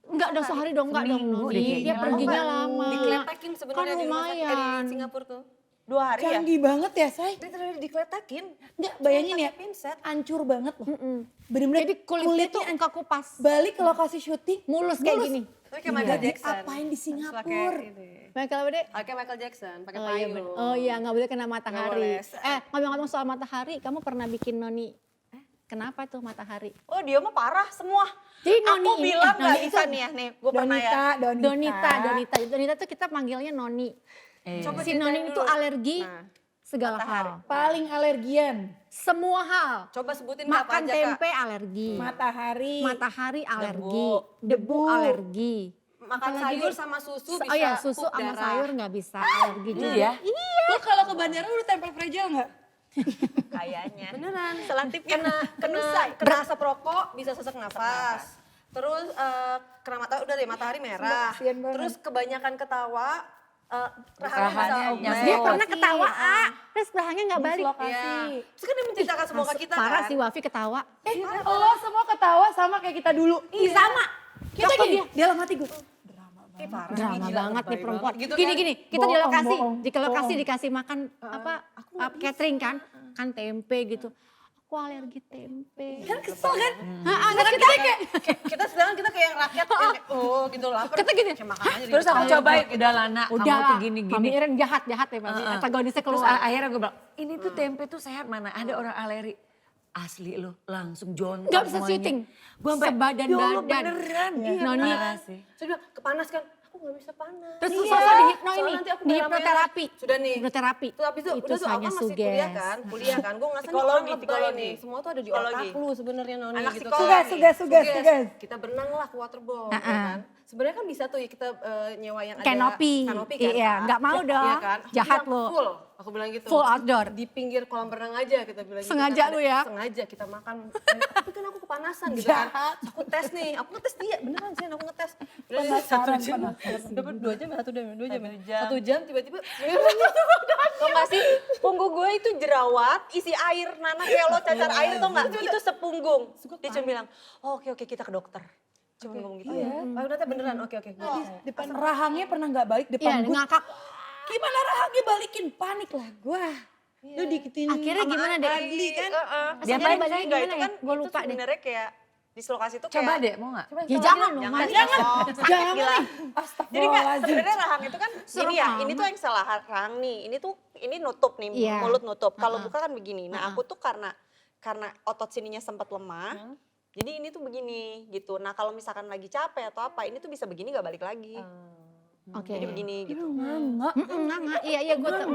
Enggak dong sehari dong, enggak dong Seminggu deh Noni. kayaknya. Dia perginya lama. Dikeletakin sebenarnya Kan di rumah sakit lumayan. di Singapura tuh. 2 hari ya. Canggih banget ya, Say. Dia terus dikeletakin. Enggak, bayangin ya. Pinset. Hancur banget loh. Mm-mm. Bener-bener Jadi kulitnya tuh enggak kupas. balik ke lokasi syuting. Mulus kayak gini. Tapi kayak Michael Jadi Jackson. apain di Harus Singapura? pakai ini. Michael apa deh? Kayak Michael Jackson, pakai Oh iya, payung. bener. Oh iya, nggak boleh kena matahari. boleh. Ngomong-ngomong soal matahari, kamu pernah bikin Noni? Kenapa tuh matahari? Oh dia mah parah semua. Jadi Aku Noni ini, bilang Noni nggak itu- Ivan ya, nih gue pernah ya. Donita tuh kita panggilnya Noni. Coba Si ceritain Noni itu dulu. alergi Nah, segala hal. Paling alergian. Semua hal. coba sebutin apa Makan aja, Kak. tempe alergi. Matahari. Matahari alergi. Debu alergi. Makan sayur sama susu bisa Oh iya, susu pup sama darah. sayur nggak bisa alergi juga. Iya. Lu kalau ke bandara udah tempel fragile nggak? Kayaknya. Beneran. Selantipnya Kena asap rokok bisa sesak nafas. Terus kena matahari merah. Kasian banget. Terus kebanyakan ketawa rahangnya Rahangnya bisa nyambung. Dia Oh, pernah ketawa, terus rahangnya nggak balik. Iya. Terus kan dia menceritakan semua ke kita Parah kan. si Wafi ketawa. Lo semua ketawa sama kayak kita dulu. Iya sama. Kita Waktu gini. dia dalam hati gue. Drama banget nih perempuan. Gitu Gini, kita di Bohong, lokasi, bohong, di lokasi dikasih makan catering kan tempe gitu. Aku alergi tempe. Kan kesel kan? Terus kita kayak Kita sedangkan kita kayak rakyat yang kayak, oh gitu lapar. Kita gini, Kayak makan aja di Terus aku depan. cobain, udah Lana, kamu udah tuh gini-gini. Mami Iren jahat ya Mami. Antagonisnya Terus keluar. akhirnya gue bilang, ini tuh tempe tuh sehat mana? Ada orang aleri. Asli loh, langsung jontor Nggak bisa semuanya. syuting. Gue sampai, Sebadan-badan. ya Allah beneran. Iya, Noni. parah sih. Saya bilang, kepanas kan? Aku gak bisa panas. Terus Iya. sosok di hipno Soalnya ini, nanti aku di darah hipnoterapi. merah. Sudah nih. Hipnoterapi. Terus habis itu, udah tuh aku hanya masih suges. kuliah kan. Gue ngerasa nih Psikologi, orang lebay psikologi. nih. Semua tuh ada di Psikologi. otak lu sebenarnya Noni Anak gitu. psikologi. Sugas. Kita berenang lah ke waterboard ya kan. Sebenarnya kan bisa tuh ya kita nyewa yang ada Kanopi. kan. Iya, Kak? nggak mau dong. Iya kan. Aku Jahat bilang, lu. Full. Aku bilang gitu. Full outdoor. Di pinggir kolam renang aja kita bilang gitu. Sengaja kan. lu ya? Sengaja kita makan. Tapi kan aku kepanasan gitu kan. Aku tes nih. Aku ngetes dia. Beneran sih aku ngetes. Penasaran, Dapat 2 jam, 2 jam. 1 jam tiba-tiba. Tau gak sih, punggung gue itu jerawat, isi air, Nana kayak lo cacar air tau gak? Itu sepunggung. Dia cuma bilang, oh, oke kita ke dokter. Cuma ngomong gitu. Oh ternyata beneran. Oke. Depan rahangnya pernah nggak balik Iya, depan gue. ngakak. Gimana rahangnya balikin? Panik lah gue. Lu dikitin. Akhirnya gimana deh? Ugly kan? Dia Dia baliknya enggak, gimana itu ya? kan Gue lupa itu deh. sebenarnya kayak dislokasi itu kayak. Coba deh, mau gak? Ya jangan dong, Mami. Jangan. Jangan Gila. nih. Jadi kan Astagfirullahaladzim. sebenarnya rahang itu kan Serem ini ya, amat. ini tuh yang salah rahang nih. Ini nutup nih, Iya. mulut nutup. Kalau buka kan begini. Nah, aku tuh karena otot sininya sempat lemah. Jadi ini tuh begini gitu. Nah, kalau misalkan lagi capek atau apa, ini tuh bisa begini gak balik lagi. Oke. Jadi begini gitu. Enggak. Nggak. Iya, gue tahu.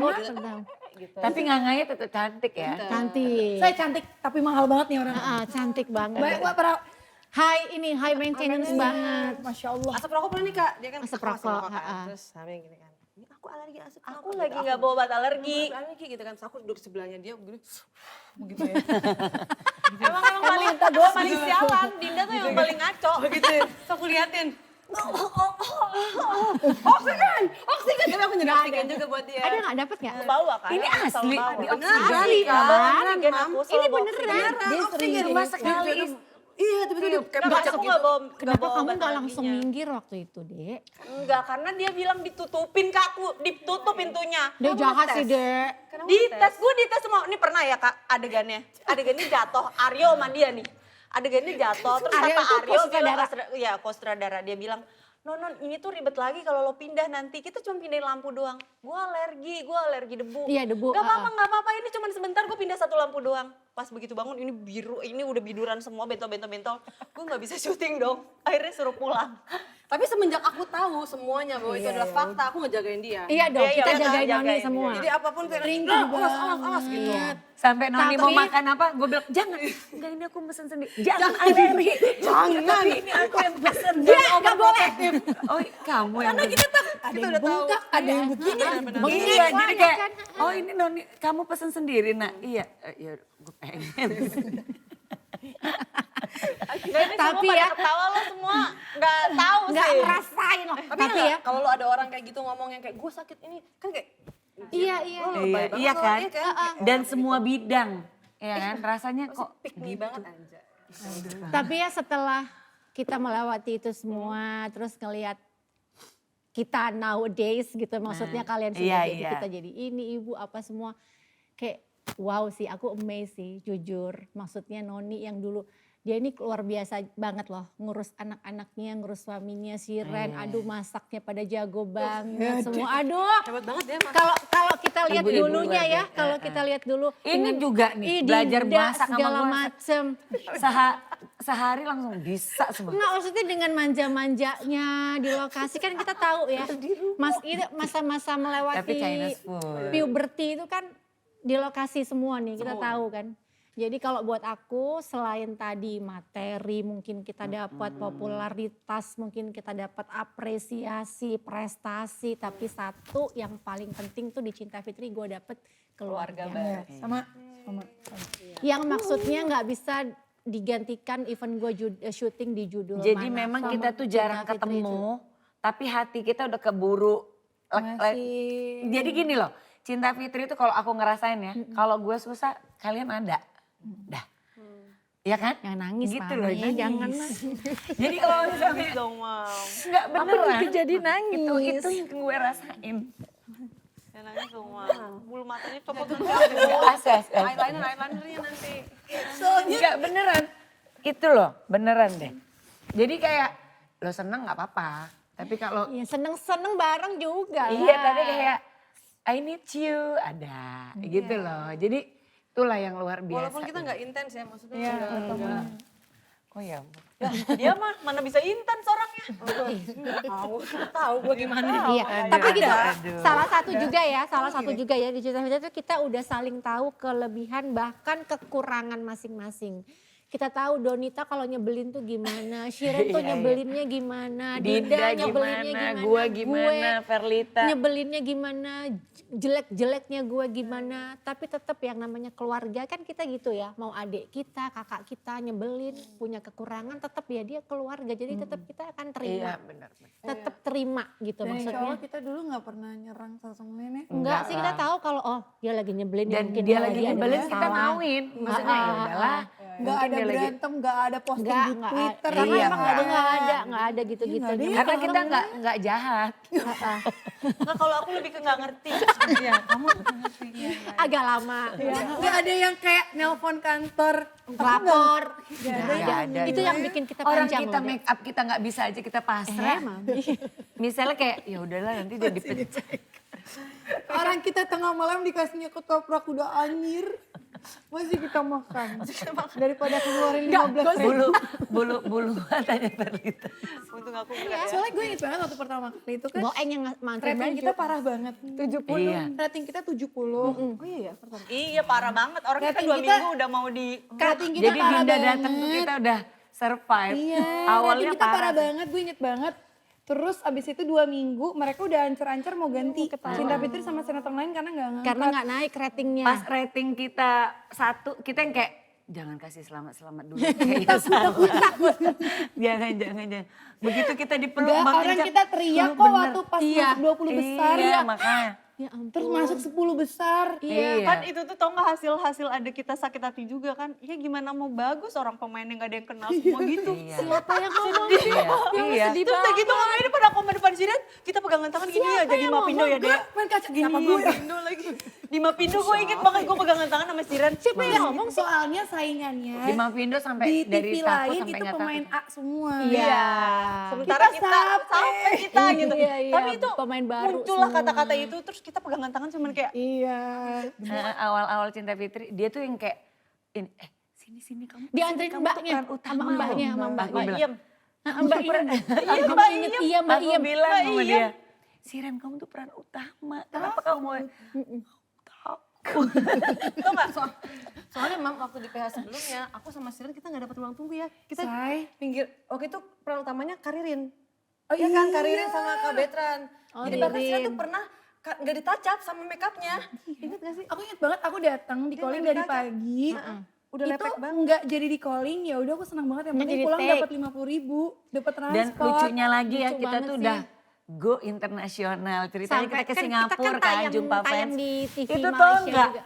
Tapi nganganya tetap cantik ya. Cantik. Saya cantik tapi mahal banget nih orang. Cantik banget. Baik, para High maintenance banget. Masya Allah. Asap rokok pernah nih Kak? Dia kan Asap aku masih rokok, kan. ha-ha. Terus sampai gini kan. Ini aku alergi asap Aku rokok. lagi nggak bawa obat alergi. Aku alergi gitu kan. Terus aku duduk sebelahnya dia begini. Begitu ya. Emang paling sialan. Dinda tuh yang paling ngaco. Begitu ya. Terus aku liatin. Oksigen, tapi aku nyari oksigen juga buat dia. Ada nggak dapet nggak? Bawa kan? Ini asli. Di Asli, oksigen aku Ini selalu bawa beneran. oksigen. Dia sering Cuma sekali. Iya, tiba-tiba kayak Enggak, bacok aku gitu. nggak bawa. Kenapa kamu nggak langsung minggir waktu itu, Dek? Enggak, karena dia bilang ditutupin ke aku, ditutup pintunya. Dia jahat sih, Dek. Dites, gue dites semua. Ini pernah ya Kak adegannya. Adegannya jatuh, Aryo sama dia nih. Adegannya jatuh, terus Aryo kata itu Aryo bilang, sutradara. kosutradara. Dia bilang, Non, ini tuh ribet lagi kalau lo pindah nanti. Kita cuma pindahin lampu doang. Gue alergi debu. Iya, debu, Gak apa-apa, ini cuma sebentar gue pindah satu lampu doang. Pas begitu bangun ini biru, ini udah biduran semua, bentol-bentol. Gue gak bisa syuting dong, akhirnya suruh pulang. Tapi semenjak aku tahu semuanya bahwa itu adalah fakta, aku ngejagain dia. Iya dong, Iya, kita iya, jagain jagain. Noni semua. Jadi apapun kayak Ringgi awas gitu. Sampai Noni mau Tapi- makan apa, gue bilang jangan. Enggak, ini aku pesen sendiri. Jangan Adri. Jangan. Ini aku yang pesen. Dia nggak boleh. Oh kamu yang pesen. Ada yang bengkak, ada yang begini. Iya, jadi kayak, oh ini Noni, kamu pesen sendiri nak. Iya, ya gue pengen. Tapi Semua ya, pada ketawa lo semua gak tahu nggak sih. ngerasain loh. Tapi Tapi ya, ya, kalau lo ada orang kayak gitu ngomong yang kayak gue sakit ini, kan kayak iya. Iya, banget iya loh, kan? iya kan? Dan semua bidang, ya kan? Rasanya kok pick me banget aja. Tapi ya setelah kita melewati itu semua, terus ngelihat kita nowadays gitu, maksudnya kalian sudah iya, jadi iya. kita jadi ini, ibu apa semua, kayak wow sih, aku amazed sih, jujur. Maksudnya Noni yang dulu, dia ini luar biasa banget loh, ngurus anak-anaknya, ngurus suaminya, si Ren, aduh masaknya pada jago banget semua, aduh. Hebat banget dia mah. Kalau kita lihat Ibu-ibu dulunya luar ya, biasa. kalau kita lihat dulu. ini juga nih, belajar Dinda, masak sama segala gue. macem. Sehari langsung bisa semua. Enggak, maksudnya dengan manja-manjanya di lokasi kan kita tahu ya. Mas ini masa-masa Tapi melewati Chinese food. puberty itu kan di lokasi semua nih, kita tahu kan. Jadi kalau buat aku selain tadi materi mungkin kita dapat popularitas, mungkin kita dapat apresiasi, prestasi, tapi satu yang paling penting tuh di Cinta Fitri gue dapet keluarga. Sama. Yang maksudnya nggak bisa digantikan even gue syuting di judul Jadi mana. memang Sama kita tuh Cinta jarang Fitri ketemu, itu. tapi hati kita udah keburu. Jadi gini loh, Cinta Fitri itu kalau aku ngerasain ya, kalau gue susah kalian ada. Dah. Iya kan? Yang nangis Gitu Mami, loh, nangis. jangan Jadi kalau misalnya Dong Mam. enggak beneran. jadi nangis. Itu yang gue rasain. Ya nangis dong Mam. Bulu matanya copot dulu. Eyelinernya nanti. Enggak beneran. Itu loh, beneran deh. Jadi kayak lo seneng gak apa-apa. Tapi kalau Iya seneng-seneng bareng juga lah. iya tapi kayak I need you ada gitu loh. Jadi itulah yang luar biasa. Walaupun kita nggak intens ya, maksudnya Oh ya. Dia mah mana bisa intens orangnya. tahu gue gimana. Iya, tapi gitu aduh. salah satu juga ya di Cinta Fitri itu kita udah saling tahu kelebihan bahkan kekurangan masing-masing. Kita tahu Donita kalau nyebelin tuh gimana, Shiren tuh nyebelinnya gimana, Dinda nyebelinnya gimana, gue gimana, Verlita. nyebelinnya gimana, jelek-jeleknya gue gimana, tapi tetap yang namanya keluarga kan kita gitu ya, mau adik kita, kakak kita nyebelin, punya kekurangan, tetap ya dia keluarga, jadi tetap kita akan terima, Iya benar. tetap terima gitu Dan insya maksudnya. Allah kita dulu gak pernah nyerang satu sama lain ya. Enggak sih kita tahu kalau oh dia lagi nyebelin ya Dan mungkin dia lagi ada nyebelin kita masalah. mauin. Maksudnya ya udahlah. Gak ada berantem, gak ada posting Enggak, di enggak, Twitter. karena Iya, emang nggak ada gitu-gitu. Iya, nggak ada. Karena kita nggak jahat. Nah kalau aku lebih ke nggak ngerti. Agak lama. Gak ada yang kayak nelpon kantor. Lapor. Nggak ada. Itu yang bikin kita Orang panjang kita loh, Dek. make up kita nggak bisa aja kita pasrah. Misalnya kayak ya udahlah nanti dia dipecat. Orang kita tengah malam dikasihnya ketoprak udah anyir. Masih kita makan. Daripada keluarin 15 Bulu matanya Verlita. Untung aku enggak. Soalnya gue inget banget waktu pertama kali itu kan. Boeng yang manggil Rating kita parah banget. 70. Iya. Rating kita 70. Oh iya ya pertama. Iya parah banget. Orang kita Rating 2 kita- minggu udah mau di. Rating kita Jadi parah Dinda banget. datang tuh kita udah survive. Iya, Awalnya rating kita parah parah. banget, gue inget banget. Terus abis itu 2 minggu mereka udah ancer-ancer mau ganti Cinta Fitri sama sinetron lain karena gak ngangkat. karena nggak naik ratingnya. Pas rating kita 1, kita yang kayak Jangan kasih selamat-selamat dulu. Kayaknya salah. Jangan. Begitu kita dipeluk Enggak, Bang orang Ica, kita teriak kok bener. waktu pas masuk 20 besar. Iya, makanya. Ya ampun. Terus masuk 10 besar. Iya. Kan itu tuh tau gak hasil ada kita sakit hati juga kan. Ya gimana mau bagus orang pemain yang gak ada yang kenal semua gitu. Iya. Siapa yang ngomong? Iya. Sedih Terus udah banget. gitu ngomongin pada komen depan Zidan, kita pegangan tangan gini ya jadi Mapindo ya Dek. Main kaca Gini sama gue. Mapindo lagi. Di Mapindo gue inget banget gue pegangan tangan sama Zidan. Siapa yang ngomong sih? Soalnya saingannya Di Mavindo sampai di dari TV takut lain sampai itu nggak pemain takut. A semua. Iya. Sementara Kita kita sampai kita gitu. Iya, iya, Tapi itu pemain baru muncullah semua. kata-kata itu terus kita pegangan tangan cuman kayak Iya. Awal-awal Cinta Fitri, dia tuh yang kayak, ini, sini kamu. Dianterin kamu tuh mbaknya, peran utama sama mbaknya, loh. sama Aku mbak bilang, Iem. Mbak Iem. Mbak Inget, Iem. iya Mbak Aku Iem. bilang sama dia, Siren kamu tuh peran utama. Kenapa kamu mau? Tau gak? Soalnya Mam waktu di PH sebelumnya, aku sama Siren kita gak dapat ruang tunggu ya. Kita Say. pinggir, waktu itu peran utamanya Karirin. Oh Iya kan, iya. Karirin sama Kak Betran. Oh, Jadi bahkan Siren Ririn. tuh pernah gak ditacap sama makeupnya. Ingat gak sih? Aku inget banget aku datang di Dia calling main dari kaca. pagi. Udah itu lepek banget. nggak jadi di calling, ya udah aku senang banget. Yang Nggak penting jadi pulang take. dapat 50.000, dapat transport. Dan lucunya lagi ya, Lucu kita banget tuh sih. udah go internasional. Ceritanya Sampai kita ke kan Singapura kita kan, tayang- jumpa tayang fans. di TV itu tau Malaysia enggak? juga.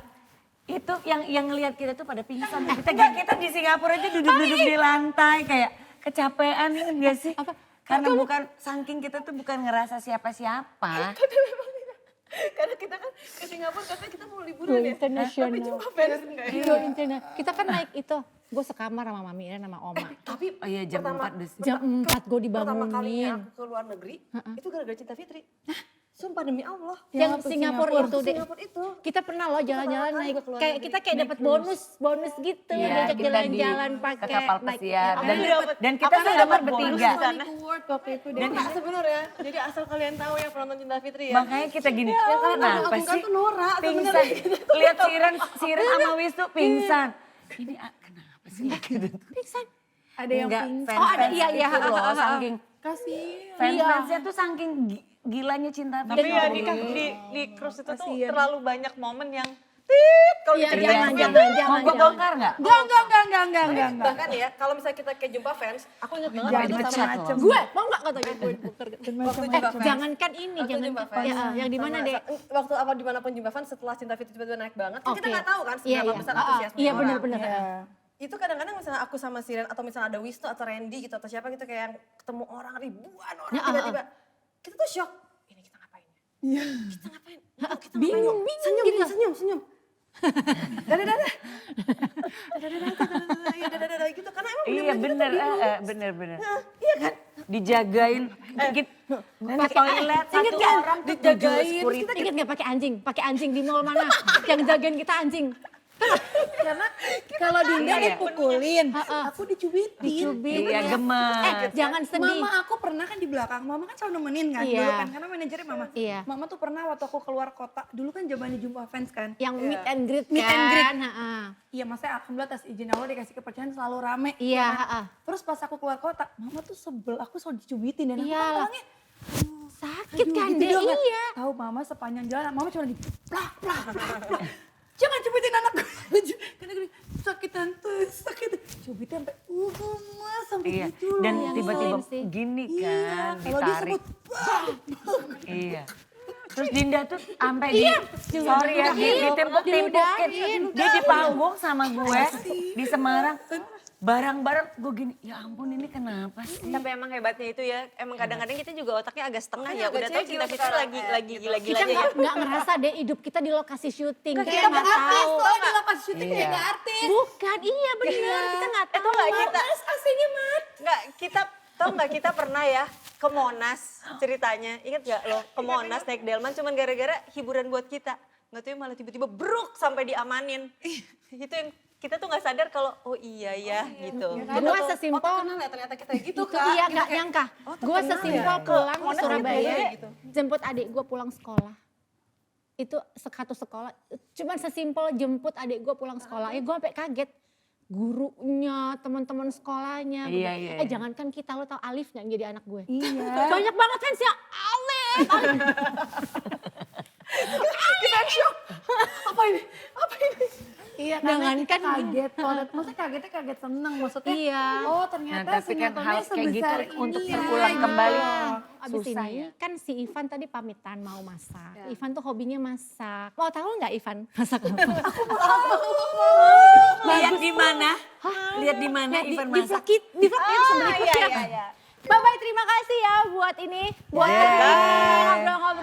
Itu yang ngelihat kita tuh pada pingsan. Kita di Singapura aja duduk-duduk di lantai kayak kecapean enggak sih? Karena bukan saking kita tuh bukan ngerasa siapa-siapa. Karena kita kan ke Singapura katanya kita mau liburan ya. Internasional. Tapi cuma fans enggak ya. Go internet. Kita kan naik itu, gue sekamar sama Mami Iren sama Oma. Tapi Oh iya jam 4 udah. Jam 4 gue pertama kalinya dibangunin. aku ke luar negeri, itu gara-gara Cinta Fitri. Sumpah demi Allah. Yang Singapura itu deh. Singapura itu. Kita pernah loh jalan-jalan pertama kali naik, gua keluar kayak negeri. kita kayak dapat bonus gitu, Iya, diajak kita jalan-jalan ke pakai kapal naik- pesiar ya, dan apa- dan kita apa tuh sih dapat dapat bonus bertiga. di sana? Award waktu itu deh. Dan sebenarnya, jadi asal kalian tahu ya penonton Cinta Fitri ya. Makanya kita gini, Yang kalian tahu kenapa mengagumkan sih tuh Nora pingsan? sebenarnya. Lihat Siren sama Wisnu pingsan. Ini kenapa sih gitu? Pingsan. Ada yang Enggak, pingsan. Oh, ada, iya, iya. itu loh, saking Kasih. fans-fansnya tuh saking gilanya Cinta Tapi Fitri. ya di cruise itu tuh Kasian. terlalu banyak momen yang tit kalau Iya, diceritain jangan, sama jangan, dia. jangan. Mau gue bongkar nggak? Enggak. Bahkan ya, kalau misalnya kita kayak jumpa fans, aku inget banget Jangan waktu sama macam-macam. Gue mau nggak katanya gue buker. waktu jumpa fans. Jangankan ini, Waktu jangan jumpa fans. yang di mana Sama- deh? Waktu apa dimanapun jumpa fans setelah Cinta Fitri tiba-tiba naik banget, kan kita Oke. nggak tahu kan Iya, seberapa iya. besar Ah, antusiasme iya, orang. benar-benar. Itu kadang-kadang misalnya aku sama Siren atau misalnya ada Wisnu atau Randy gitu atau siapa gitu kayak yang ketemu orang ribuan orang Ya, tiba-tiba kita tuh shock. Ini kita ngapain? Iya. Kita ngapain? Kita ngapain? Bingung Senyum, gitu. senyum. Dadah. Iya, dadah gitu karena emang Iya bener, bener. iya kan? Dijagain, gitu. Ke toilet Ingat satu nggak? orang tuh Dijagain, 7 security. Ingat nggak pakai anjing di mall mana? Yang jagain kita anjing. Karena kalau Dinda Iya. dipukulin, aku dicubitin. Iya gemes. Jangan sedih. Mama aku pernah kan di belakang, mama kan selalu nemenin kan Iya. dulu kan, karena manajernya mama. Iya. Mama tuh pernah waktu aku keluar kota, dulu kan zamannya jumpa fans kan. Yang meet and greet Meet and greet. kan. Iya maksudnya alhamdulillah atas izin Allah dikasih kepercayaan selalu rame. Iya, ya kan? Terus pas aku keluar kota, mama tuh sebel, aku selalu dicubitin dan aku kan Iyalah. orangnya, sakit aduh, kan gitu deh, doang kan. iya. Tahu mama sepanjang jalan, mama cuma di plak. Jangan cubitin anak gue. Karena gue sakit tante, sakit. Cubitin sampai mas sampai Iya. gitu loh. Dan Iya, tiba-tiba ngeselin sih. gini Iya, kan, kalau dia ditarik. sebut bang. Iya. Terus Dinda tuh sampai sorry ya, ditempuk-tempukin. diludahin. Dia di panggung sama gue di Semarang. Barang-barang gue gini, ya ampun ini kenapa sih? Tapi emang hebatnya itu ya, emang kadang-kadang kita juga otaknya agak setengah Makanya ya. agak Udah tahu cekil Cinta Fitri sekarang, lagi gitu. Kita gila-gilanya ya. nggak ngerasa deh hidup kita di lokasi syuting. Kita Kita nggak artis, tahu. soalnya di lokasi syuting Iya. kayak artis. Bukan, iya benar. Kita nggak tahu. Nggak kita, AC-nya mati. nggak kita tau nggak kita pernah ya ke Monas ceritanya. Ingat nggak lo ke Monas naik delman cuman gara-gara hiburan buat kita. Nggak tahu malah tiba-tiba bruk sampai diamanin. Itu yang kita tuh nggak sadar kalau oh iya ya gitu. Gue sesimpel. Kenal ya ternyata kita gitu kan. Iya nggak nyangka. Gue sesimpel pulang ke Surabaya, gitu. jemput adik gue pulang sekolah. Itu satu sekolah, cuman sesimpel jemput adik gue pulang sekolah. Ya gue sampai kaget. Gurunya, teman-teman sekolahnya. Iya, iya. Jangankan kita, lo tau Alif nggak jadi anak gue? Iya. Banyak banget fans ya, Alif. Kita shock. Apa ini? Iya, karena kita Jangankan kaget. Maksudnya kagetnya kaget seneng. Maksudnya, Iya. oh Nah, ternyata tapi kan sinetronnya hal kayak gitu sebesar untuk ini terulang ya. kembali Abis susah ini ya. kan si Ivan tadi pamitan mau masak. Ivan tuh hobinya masak. Mau tahu nggak Ivan masak apa? Lihat di mana? Lihat di mana Ivan Di masak? vlog di vlog yang berikutnya. Bye-bye, terima kasih ya buat ini. Buat ngobrol-ngobrol